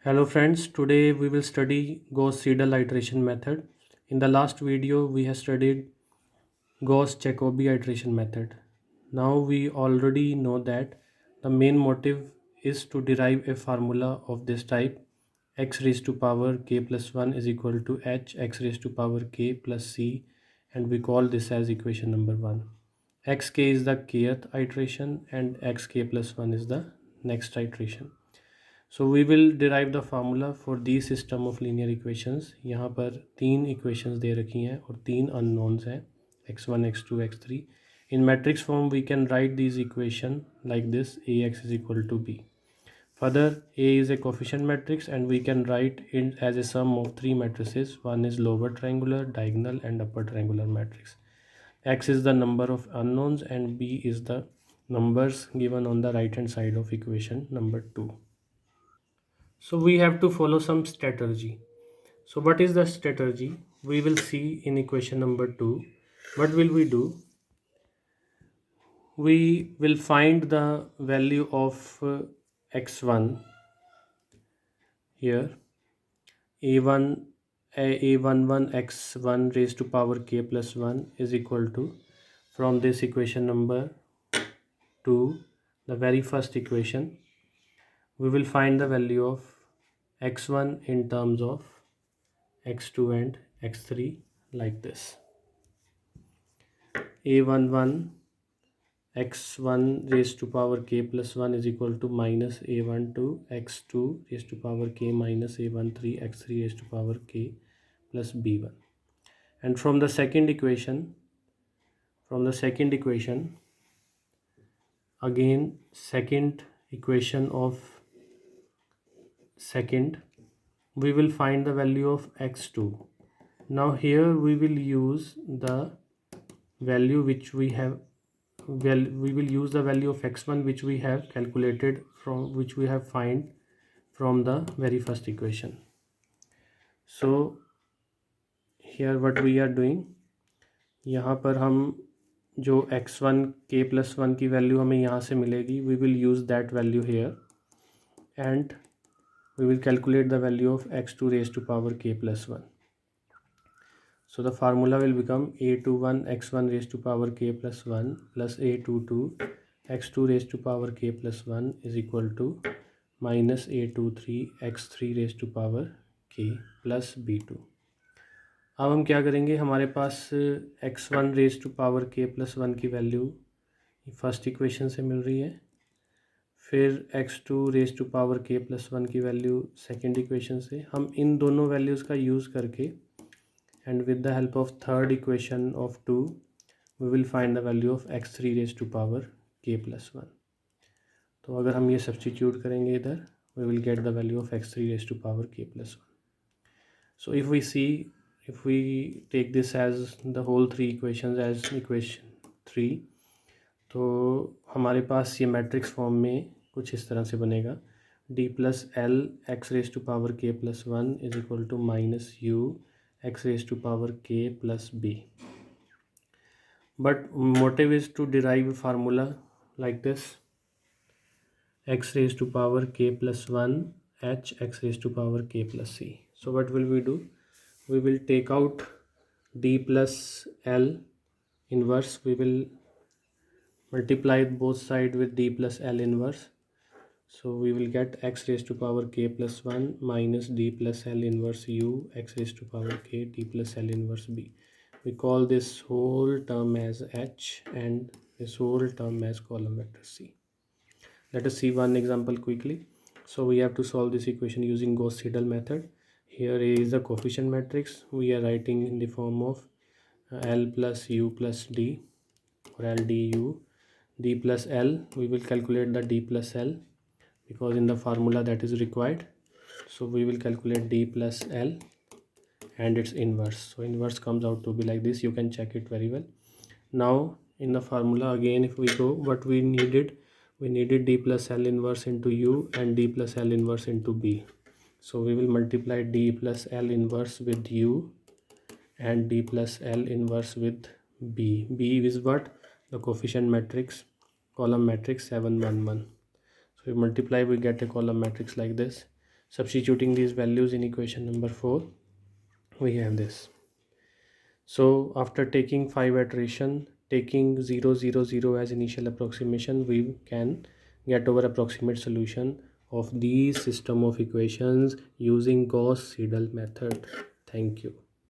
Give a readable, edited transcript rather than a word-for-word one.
Hello friends, today we will study Gauss-Seidel iteration method. In the last video we have studied Gauss-Jacobi iteration method. Now we already know that the main motive is to derive a formula of this type: x raised to power k plus 1 is equal to h x raised to power k plus c, and we call this as equation number 1. Xk is the kth iteration and xk plus 1 is the next iteration. So we will derive the formula for these system of linear equations. यहाँ पर तीन equations दे रखी हैं और तीन unknowns हैं x1 x2 x3. In matrix form we can write these equation like this: ax is equal to b. Further, A is a coefficient matrix and we can write it as a sum of three matrices. One is lower triangular, diagonal and upper triangular matrix. X is the number of unknowns and B is the numbers given on the right hand side of equation number 2. So we have to follow some strategy. So what is the strategy? We will see in equation number 2. What will we do? We will find the value of x1 here. a1 a11 x1 raised to power k plus 1 is equal to, from this equation number 2, the very first equation, we will find the value of x1 in terms of x2 and x3 like this: a11 x1 raised to power k plus 1 is equal to minus a12 x2 raised to power k minus a13 x3 raised to power k plus b1. And from the second equation, again second equation of second, we will find the value of x2. Now here we will use the value which we have, we will use the value of x1 which we have calculated from, which we have find from the very first equation. So here what we are doing, यहाँ पर हम जो x1 k plus 1 की value हमें यहाँ से मिलेगी, we will use that value here and we will calculate the value of x2 raised to power k plus 1. So the formula will become a21 x1 raised to power k plus 1 plus a22 x2 raised to power k plus 1 is equal to minus a23 x3 raised to power k plus b2. अब हम क्या करेंगे, हमारे पास x1 raise to power k plus 1 की value first equation से मिल रही है, फिर x2 raise to power k plus 1 की वैल्यू सेकेंड इक्वेशन से. हम इन दोनों वैल्यूज़ का यूज़ करके and with the help of third equation of 2 we will find the value of x3 raise to power k plus 1. तो अगर हम ये सब्सटीट्यूट करेंगे इधर, we will get the value of x3 raise to power k plus 1. So if we take this as the whole three equations as equation 3, तो हमारे पास ये matrix form में कुछ इस तरह से बनेगा: d plus L X raise to power K plus 1 is equal to minus U X raise to power K plus B. But motive is to derive formula like this: x raised to power k plus 1 h x raised to power k plus c. So what will we do? We will take out d plus l inverse, we will multiply both side with d plus l inverse, so we will get x raised to power k plus 1 minus d plus l inverse u x raised to power k d plus l inverse b. We call this whole term as h and this whole term as column vector c. Let us see one example quickly. So we have to solve this equation using Gauss-Seidel method. Here A is the coefficient matrix. We are writing in the form of L plus U plus D, or L D U. D plus L, we will calculate the D plus L because in the formula that is required. So we will calculate D plus L and its inverse. So inverse comes out to be like this. You can check it very well. Now in the formula again, if we go, what we needed D plus L inverse into U and D plus L inverse into B. So we will multiply D plus L inverse with U and D plus L inverse with B. B is what? The coefficient matrix, column matrix 7 1 1. So we multiply, we get a column matrix like this. Substituting these values in equation number 4, we have this. So after taking 5 iteration, taking 0 0 0 as initial approximation, we can get our approximate solution of these system of equations using Gauss-Seidel method. Thank you.